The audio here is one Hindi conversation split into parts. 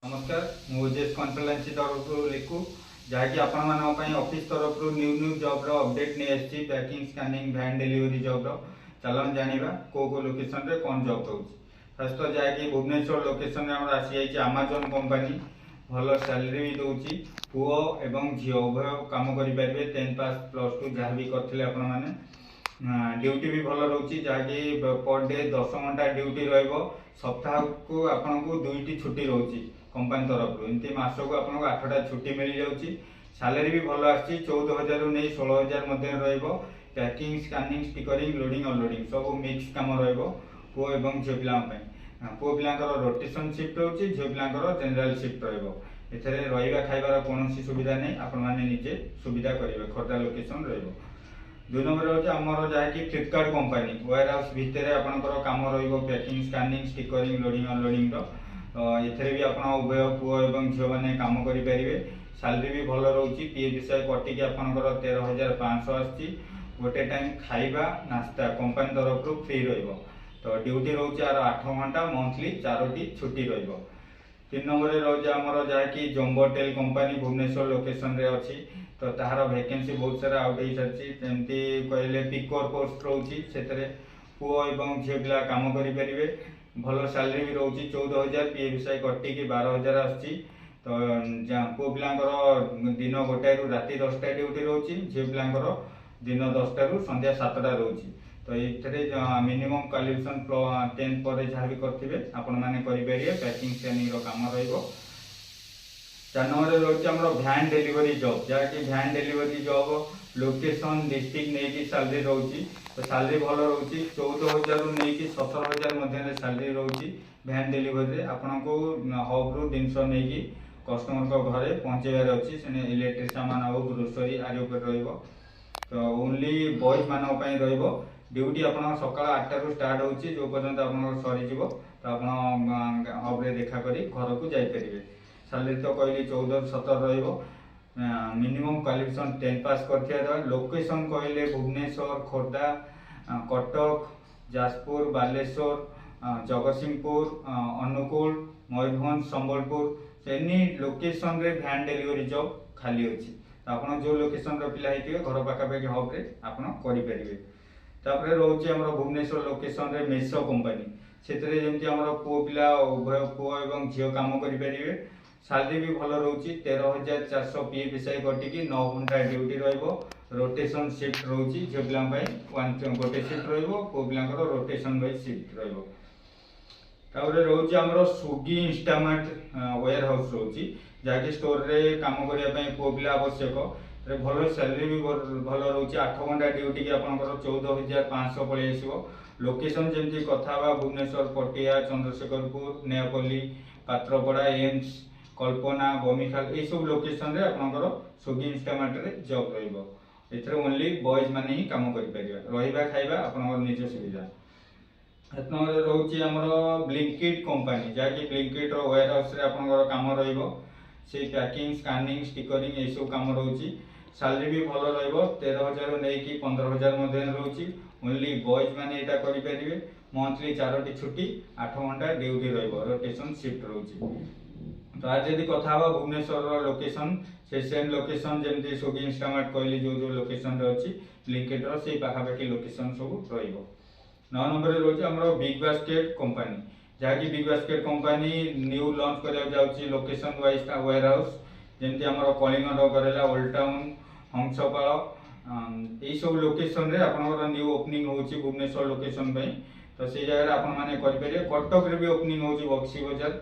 नमस्कार मुझेस कन्सल्टेंसी तरफ लिखु जहाँकि आपण ऑफिस तरफ न्यू न्यू जॉब रो अपडेट नहीं आसी packing scanning van delivery job रो चलन जानिबा को लोकेशन रे कौन जॉब रोच फर्स्ट तो जहाँकि भुवनेश्वर लोकेशन रे हमर आसी जाई अमेजन कंपनी भल सैलरी भी दउची पुओ एवं झियो उभय काम करि परिबे 10 पास प्लस 2 जहाँ भी करथिले आपण माने ड्यूटी भी भल रोची जहाँकि पर डे 10 घंटा ड्यूटी रहिबो सप्ताह को आपन को दुईटी छुट्टी रोची कंपनी तरफ एमती मास को आपको 8टा छुट्टी मिल जाऊँगी सैलरी भी भल आसी 14,000 रु नहीं 16,000 मध्य packing scanning stickering loading unloading सब मिक्स कम पुओ एवं झील पाई पुओ पिलांकर रोटेशन शिफ्ट रोचे झील पिलांकर जनरल शिफ्ट रही रहा खाइबार कौन सुविधा नहीं आपण मैंने निजे सुविधा करेंगे खोर्धा लोकेशन रही 2 नंबर होची हमर जहाँकि फ्लिपकार्ट कंपनी वेयर हाउस भितर आपंकर कम packing scanning stickering loading unloading एथरे भी आप उभय पुओ एवं झील मैंने कम करेंगे सैलरी भी भल रोचे पीएफ विषय कटिकी आपंकर 13,500 आसी गोटे टाइम खाइबा नास्ता कंपनी तरफ फ्री तो ड्यूटी रोचे यार 8 घंटा मंथली 4टी छुट्टी रही 3 नंबर रोचे आमर जहाँकि जम्बोटेल कंपनी भुवनेश्वर लोकेशन रे अच्छी तो तार वैकेंसी बहुत सारा आउट हो सारी जमती कहले पिकोर पोस्ट रोचे से पुओ एवं झील पिला कम करेंगे भल सैलरी भी रोचे 14,000 पीएफ विषय कटिकी 12,000 आसी तो पुओ पिलांकर दिन 1 रु राति 10टा ड्यूटी रोचे झील पिलांकर दिन 10टा रु संध्या 7टा रोचे तो ये मिनिमम क्वालिफिकेशन 10 पर जहाँ भी करेंगे आपण मैंने करेंगे पैकिंग स्कैनिंग काम रही 4 नंबर रोचे भैन डिलीवरी जॉब जहाँकि भैन डिलीवरी जॉब लोकेशन डिस्ट्रिक्ट नहीं सैलरी रोची तो सैलरी भल रोची 14,000 रु नहीं 17,000 मध्य सैलरी रोची भैन डिलीवरी आपन को हब रु जिनस नहीं कस्टमर को घरे पहुँचेबार अच्छी से इलेक्ट्रिक सामान हो ग्रोसरी आदि रही तो ओनली बॉयज मान ड्यूटी आप सका 8टा रु स्टार्ट होची जो पर्यंत आप सरीज तो आप हब्रे देखा करी घर को जापर सैलरी तो कहली 14-17 रही मिनिमम क्वालिफिकेशन 10 पास कर लोकेशन कहले भुवनेश्वर खोर्धा कटक जाजपुर बालेश्वर जगतसिंहपुर अनुकूल मयूरभंज संबलपुर एनी लोकेशन रे भैन डिलीवरी जॉब खाली अच्छी तो आप जो लोकेशन पिला होते घर पाखापाखि हब्रे आपरे रोचे भुवनेश्वर लोकेशन रे मेसो कंपनी से पुओ पिला उभय पुओ एवं झील कम करेंगे सैलरी भी भल रोचे 13,400 पीएफ विषय कटिकी 9 घंटा ड्यूटी रोटेशन शिफ्ट रोचे झील पिला गोटे शिफ्ट पुओ पिला रोटेशन वाइज शिफ्ट रोचे रोचे स्विगी इंस्टामार्ट वेयर हाउस रोचे जहाँकि स्टोर रे काम करने पुओ पिला आवश्यक भल सैलरी भी भल रोचे 8 घंटा ड्यूटी की आपंकर 14,500 पलि आसो लोकेशन जमी कथा भुवनेश्वर पटिया चंद्रशेखरपुर नेपल्ली पात्रपड़ा एम्स कल्पना बमिखाल ये सब लोकेशन रे आपंकर स्विगी इंस्टामार्ट रे जॉब रही ओनली बॉयज मैंने ही कम करेंगे खाइबा आपंकर निज सुविधा रोचे ब्लिंकिट कंपनी जहाँकि ब्लिंकिट वेयर हाउस रे आपंकर काम से पैकिंग स्कैनिंग स्टिकरिंग ये सब काम रोचे सैलरी भी भल रही 13,000 नहीं 15,000 मध्य रोचे ओनली बॉयज मैंने यहाँ करेंगे मंथली 4टी छुट्टी 8 घंटा ड्यूटी रोटेशन शिफ्ट रोचे तो आज यदि कथा भुवनेश्वर लोकेशन से सेम लोकेशन जमी स्विगी इंस्टामार्ट कहली जो जो लोकेशन अच्छी ब्लिंकिटर से पाखापाखि लोकेशन सब रही 9 नंबर रोचे बिग बास्केट कंपनी जहाँकि big basket company new launch कर लोकेशन वाइज वेयर हाउस जमी कलिंग नगर ओल्ड टाउन हंसपाल यही सब लोकेशन रे आपंकर न्यू ओपनिंग होची भुवनेश्वर लोकेशन तो से जगह आपने करेंगे कटक रे भी ओपनिंग होची बक्सी बजार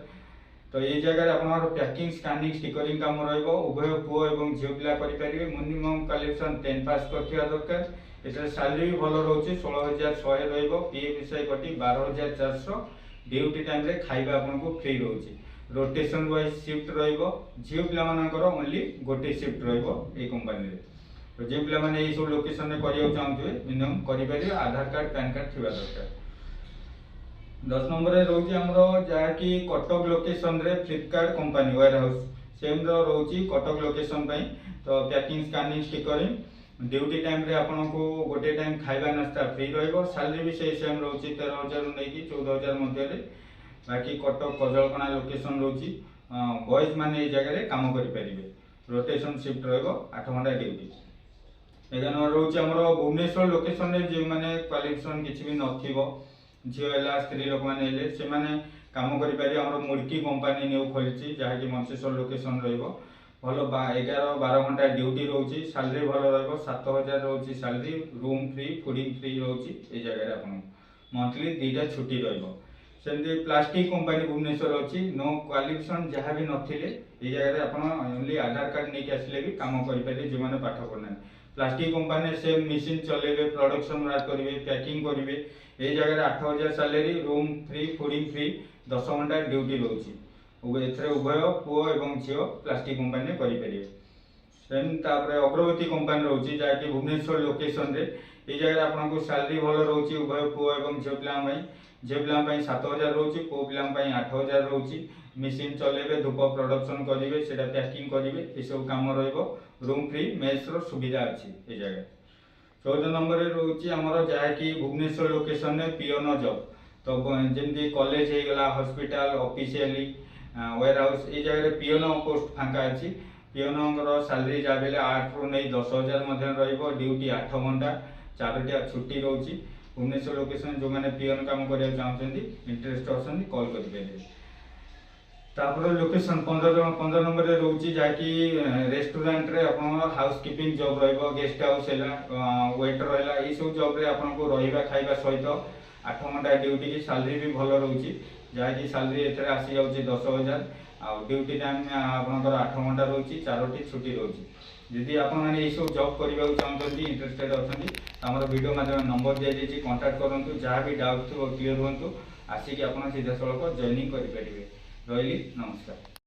तो ये जगह आप पैकिंग स्कैनिंग स्टिकरिंग काम उभय पुओ एवं झील पिला करेंगे मिनिमम क्वालिफिकेशन 10 पास कर दरकार इस सैलरी भी भल रोचे 16,100 पीएफ विषय कटी 12,400 ड्यूटी टाइम रे खाइबा आपको फ्री रोचे रोटेशन वाइज शिफ्ट झील पिला ओनली गोटे शिफ्ट रही कंपनी तो जो पे ये सब लोकेशन में करा चाहते मिनिमम करेंगे आधार कार्ड पैन कार्ड थी दरकार 10 नंबर रोचे जहाँकि कटक लोकेशन रे Flipkart company warehouse same रोचे कटक लोकेशन तो packing scanning stickering duty time रे आपन को गोटे टाइम खाइबा नास्ता फ्री सैलरी भी से सेम रोचे 13,000 नहीं 14,000 मध्य बाकी कटक कजलकणा लोकेशन रोचे बॉयज माने ये जगह काम करेंगे। रोटेशन शिफ्ट रहिबो 8 घंटा ड्यूटी। एगा नंबर रोचे हमर भुवनेश्वर लोकेशन रे जे माने क्वालिफिकेशन किछि भी नथिबो झियो एला स्त्री लोक माने हेले से माने काम करि पारि। हमर मुड़की कंपनी न्यू खोलिछि जहा कि मंचेश्वर लोकेशन रहिबो। भलो 11-12 घंटा ड्यूटी रोची। सैलरी भलो रहिबो 7000 रोची salary. Room free fooding free रोची। ए जगह रे आपन मंथली 2टा छुट्टी रहिबो। सेमती प्लास्टिक कंपनी भुवनेश्वर अछि। नो क्वालिफिकेशन जहा भी नथिले ए जगह रे आपन ओनली आधार कार्ड नै आसले भी काम करि पारि। जे माने पाठ पढना प्लास्टिक कंपनी से मशीन चलेबे प्रोडक्शन करेंगे पैकिंग करेंगे। ये जगह 8000 salary room free fooding free 10 घंटा ड्यूटी रोची। उभय पुओ एवं झील प्लास्टिक कंपनी करेंगे। अग्रगति कंपनी रोची जहाँकि भुवनेश्वर लोकेशन रे ये जगह आपको सैलरी भल रोची। उभय पुओ एवं झील पिला झील पिला 7000 रोची पुओ पिला 8000 रोची। मशीन चलेबे धूप प्रोडक्शन करेंगे से पैकिंग करेंगे ये सब कम रहिबो। रूम फ्री मेस रो सुविधा अच्छी ये जगह। 14 नंबर रोची आमर जहाँकि भुवनेश्वर लोकेशन में पियोन जॉब। तो जमी कॉलेज हो गला हॉस्पिटल ऑफिशियली वेयर हाउस ये जगह पियोन पोस्ट फांका अच्छी। पियोन सैलरी जहाँ भी 8 रू नहीं 10,000 रहिबो। ड्यूटी 8 घंटा 4टा छुट्टी रोची। भुवनेश्वर लोकेशन जो मैंने पियोन काम करने चाहते इंटरेस्ट अच्छा कॉल करेंगे। तापर लोकेशन 15 नंबर रोची जहाँकि रेस्टोरेंट रे आपन हाउसकीपिंग जॉब रहिबो। गेस्ट हाउस है वेटर है ये सब जॉब रे आपको रहिबा खाइबा सहित 8 घंटा ड्यूटी की सैलरी भी भल रोची। जहाँकि सैलरी एथरे आसी जाउची 10,000 आ ड्यूटी टाइम आपनकर 8 घंटा रोची 4टी छुट्टी रोची। यदि आपन माने ये सब जॉब करबा चाहते इंटरेस्टेड अछंती हमर वीडियो माध्यम नंबर दिया जायछि कांटेक्ट करंतु। जहाँ भी डाउट थो क्लियर होंतु आसिक आपन सीधा सड़क जॉइनिंग करि परिबे। रही नमस्कार।